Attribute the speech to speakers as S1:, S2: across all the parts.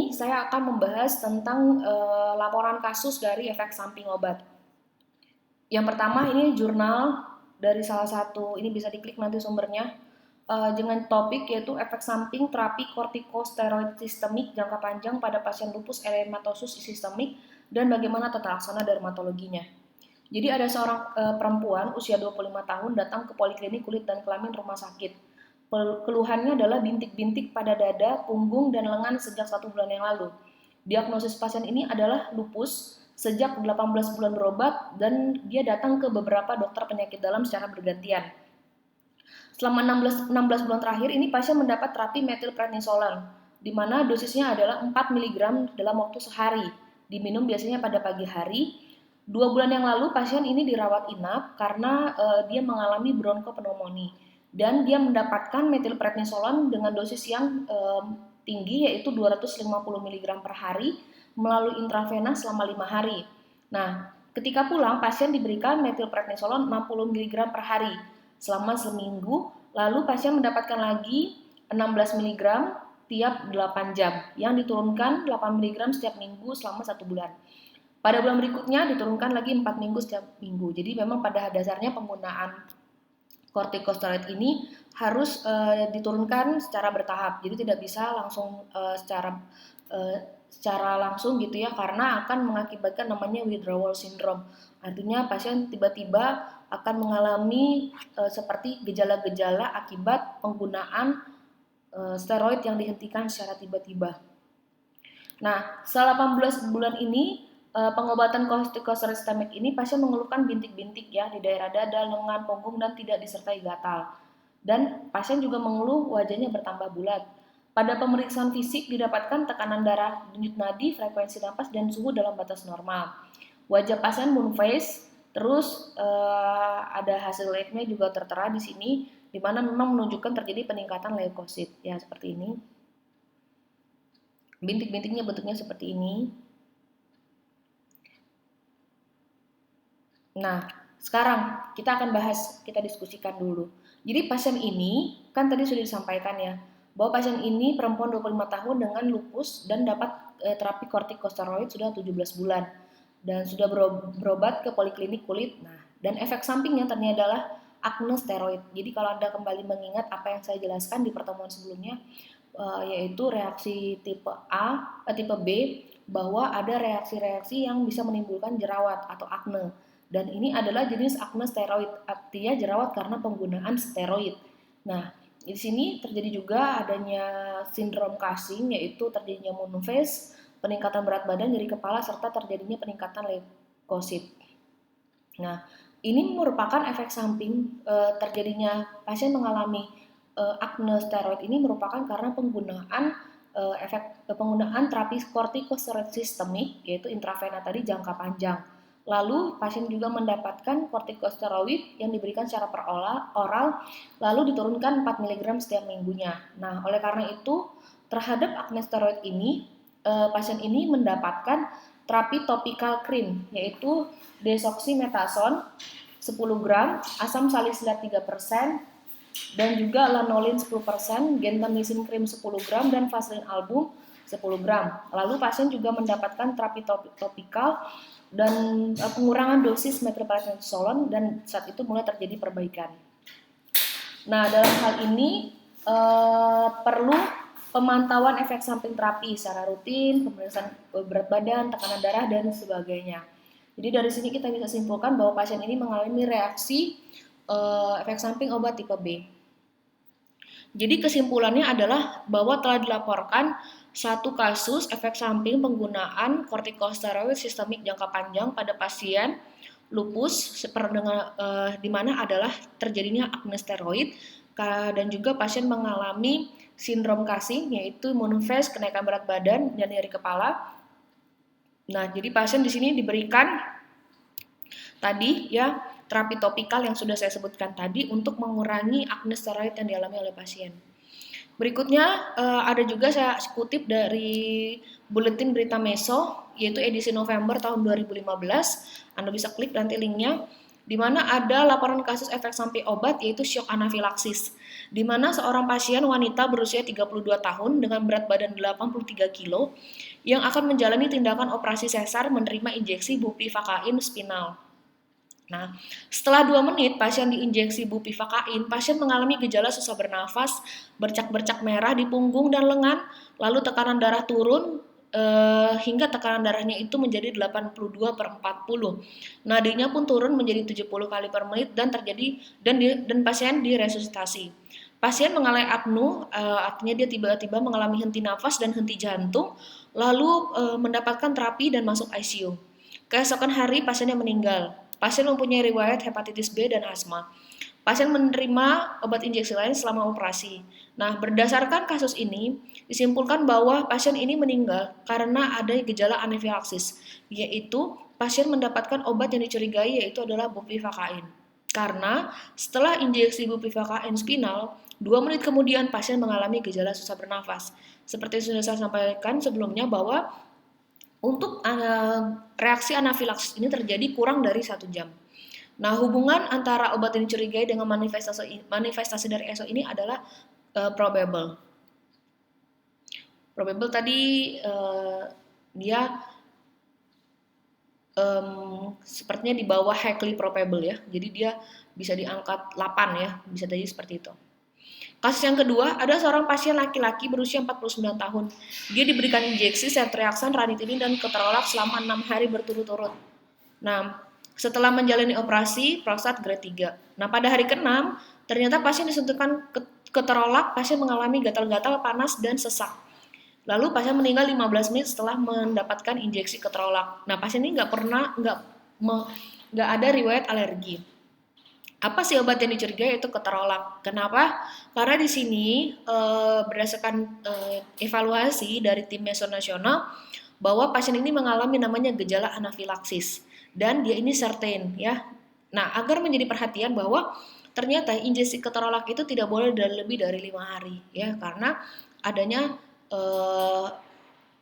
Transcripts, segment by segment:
S1: ini saya akan membahas tentang laporan kasus dari efek samping obat. Yang pertama ini jurnal dari salah satu, ini bisa diklik nanti sumbernya, dengan topik yaitu efek samping terapi kortikosteroid sistemik jangka panjang pada pasien lupus eritematosus sistemik dan bagaimana tata laksana dermatologinya. Jadi ada seorang perempuan usia 25 tahun datang ke poliklinik kulit dan kelamin rumah sakit. Keluhannya adalah bintik-bintik pada dada, punggung, dan lengan sejak 1 bulan yang lalu. Diagnosis pasien ini adalah lupus sejak 18 bulan berobat dan dia datang ke beberapa dokter penyakit dalam secara bergantian. Selama 16 bulan terakhir ini pasien mendapat terapi metilprednisolon, di mana dosisnya adalah 4 mg dalam waktu sehari, diminum biasanya pada pagi hari. 2 bulan yang lalu pasien ini dirawat inap karena dia mengalami bronkopneumonia dan dia mendapatkan metilprednisolon dengan dosis yang tinggi yaitu 250 mg per hari melalui intravena selama 5 hari. Nah, ketika pulang pasien diberikan metilprednisolon 60 mg per hari selama seminggu, lalu pasien mendapatkan lagi 16 mg tiap 8 jam yang diturunkan 8 mg setiap minggu selama 1 bulan. Pada bulan berikutnya diturunkan lagi 4 minggu setiap minggu. Jadi memang pada dasarnya penggunaan kortikosteroid ini harus diturunkan secara bertahap. Jadi tidak bisa langsung secara langsung gitu ya, karena akan mengakibatkan namanya withdrawal syndrome. Artinya pasien tiba-tiba akan mengalami seperti gejala-gejala akibat penggunaan steroid yang dihentikan secara tiba-tiba. Nah, setelah 18 bulan ini pengobatan kortikosteroid sistemik ini pasien mengeluhkan bintik-bintik ya di daerah dada, lengan, punggung dan tidak disertai gatal. Dan pasien juga mengeluh wajahnya bertambah bulat. Pada pemeriksaan fisik didapatkan tekanan darah, denyut nadi, frekuensi napas dan suhu dalam batas normal. Wajah pasien moon face, terus ada hasil labnya juga tertera di sini, di mana memang menunjukkan terjadi peningkatan leukosit ya seperti ini. Bintik-bintiknya bentuknya seperti ini. Nah, sekarang kita akan bahas, kita diskusikan dulu. Jadi pasien ini, kan tadi sudah disampaikan ya, bahwa pasien ini perempuan 25 tahun dengan lupus dan dapat terapi kortikosteroid sudah 17 bulan. Dan sudah berobat ke poliklinik kulit. Nah, dan efek sampingnya ternyata adalah akne steroid. Jadi kalau Anda kembali mengingat apa yang saya jelaskan di pertemuan sebelumnya, yaitu reaksi tipe A, tipe B, bahwa ada reaksi-reaksi yang bisa menimbulkan jerawat atau akne. Dan ini adalah jenis akne steroid, artinya jerawat karena penggunaan steroid. Nah, di sini terjadi juga adanya sindrom Cushing, yaitu terjadinya moon face, peningkatan berat badan, nyeri kepala, serta terjadinya peningkatan leukosit. Nah, ini merupakan efek samping terjadinya pasien mengalami akne steroid ini merupakan karena penggunaan penggunaan terapi kortikosteroid sistemik, yaitu intravena tadi jangka panjang. Lalu pasien juga mendapatkan kortikosteroid yang diberikan secara oral, lalu diturunkan 4 mg setiap minggunya. Nah, oleh karena itu terhadap akne steroid ini, pasien ini mendapatkan terapi topical cream, yaitu desoximethasone 10 gram, asam salisilat 3%, dan juga lanolin 10%, gentamicin cream 10 gram, dan vaselin album 10 gram. Lalu pasien juga mendapatkan terapi topikal dan pengurangan dosis metilprednisolon, dan saat itu mulai terjadi perbaikan. Nah, dalam hal ini perlu pemantauan efek samping terapi secara rutin, pemeriksaan berat badan, tekanan darah, dan sebagainya. Jadi dari sini kita bisa simpulkan bahwa pasien ini mengalami reaksi efek samping obat tipe B. Jadi kesimpulannya adalah bahwa telah dilaporkan satu kasus efek samping penggunaan kortikosteroid sistemik jangka panjang pada pasien lupus, di mana adalah terjadinya akne steroid, dan juga pasien mengalami sindrom Cushing, yaitu moon face, kenaikan berat badan, dan nyeri kepala. Nah, jadi pasien di sini diberikan tadi ya terapi topikal yang sudah saya sebutkan tadi untuk mengurangi akne steroid yang dialami oleh pasien. Berikutnya ada juga saya kutip dari Buletin Berita Meso, yaitu edisi November tahun 2015. Anda bisa klik nanti linknya, di mana ada laporan kasus efek samping obat yaitu shock anafilaksis. di mana seorang pasien wanita berusia 32 tahun dengan berat badan 83 kilo yang akan menjalani tindakan operasi sesar menerima injeksi bupivakain spinal. Nah, setelah 2 menit pasien diinjeksi bupivakain, pasien mengalami gejala susah bernafas, bercak-bercak merah di punggung dan lengan, lalu tekanan darah turun hingga tekanan darahnya itu menjadi 82/40. Nadinya pun turun menjadi 70 kali per menit dan dan pasien diresusitasi. Pasien mengalami apnu, artinya dia tiba-tiba mengalami henti nafas dan henti jantung, lalu mendapatkan terapi dan masuk ICU. Keesokan hari pasiennya meninggal. Pasien mempunyai riwayat hepatitis B dan asma. Pasien menerima obat injeksi lain selama operasi. Nah, berdasarkan kasus ini, disimpulkan bahwa pasien ini meninggal karena ada gejala anafilaksis, yaitu pasien mendapatkan obat yang dicurigai yaitu adalah bupivakain. Karena setelah injeksi bupivakain spinal, 2 menit kemudian pasien mengalami gejala susah bernafas. Seperti sudah saya sampaikan sebelumnya bahwa untuk reaksi anafilaksis ini terjadi kurang dari 1 jam. Nah, hubungan antara obat yang dicurigai dengan manifestasi dari ESO ini adalah probable. Probable tadi dia sepertinya di bawah highly probable ya. Jadi dia bisa diangkat 8 ya, bisa jadi seperti itu. Kasus yang kedua, ada seorang pasien laki-laki berusia 49 tahun. Dia diberikan injeksi ceftriaxone, ranitidin, dan keterolak selama 6 hari berturut-turut. Nah, setelah menjalani operasi prostat grade 3. Nah, pada hari ke-6, ternyata pasien disuntikkan keterolak, pasien mengalami gatal-gatal, panas, dan sesak. Lalu pasien meninggal 15 menit setelah mendapatkan injeksi keterolak. Nah, pasien ini nggak ada riwayat alergi. Apa sih obat yang dicurigai? Itu keterolak. Kenapa? Karena di sini berdasarkan evaluasi dari tim Meso Nasional bahwa pasien ini mengalami namanya gejala anafilaksis dan dia ini certain ya. Nah, agar menjadi perhatian bahwa ternyata injeksi keterolak itu tidak boleh lebih dari 5 hari ya, karena adanya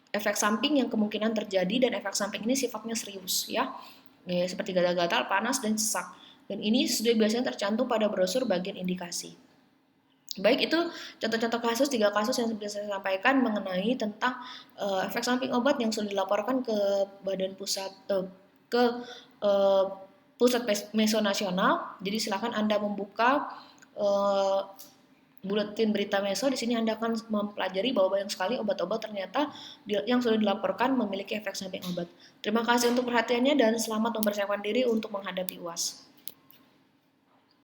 S1: efek samping yang kemungkinan terjadi dan efek samping ini sifatnya serius ya seperti gatal-gatal, panas, dan sesak. Dan ini sudah biasanya tercantum pada brosur bagian indikasi. Baik, itu contoh-contoh kasus, 3 kasus yang sudah saya sampaikan mengenai tentang efek samping obat yang sudah dilaporkan ke Pusat Meso Nasional. Jadi silakan Anda membuka buletin berita Meso. Di sini Anda akan mempelajari bahwa banyak sekali obat-obat ternyata yang sudah dilaporkan memiliki efek samping obat. Terima kasih untuk perhatiannya dan selamat mempersiapkan diri untuk menghadapi UAS.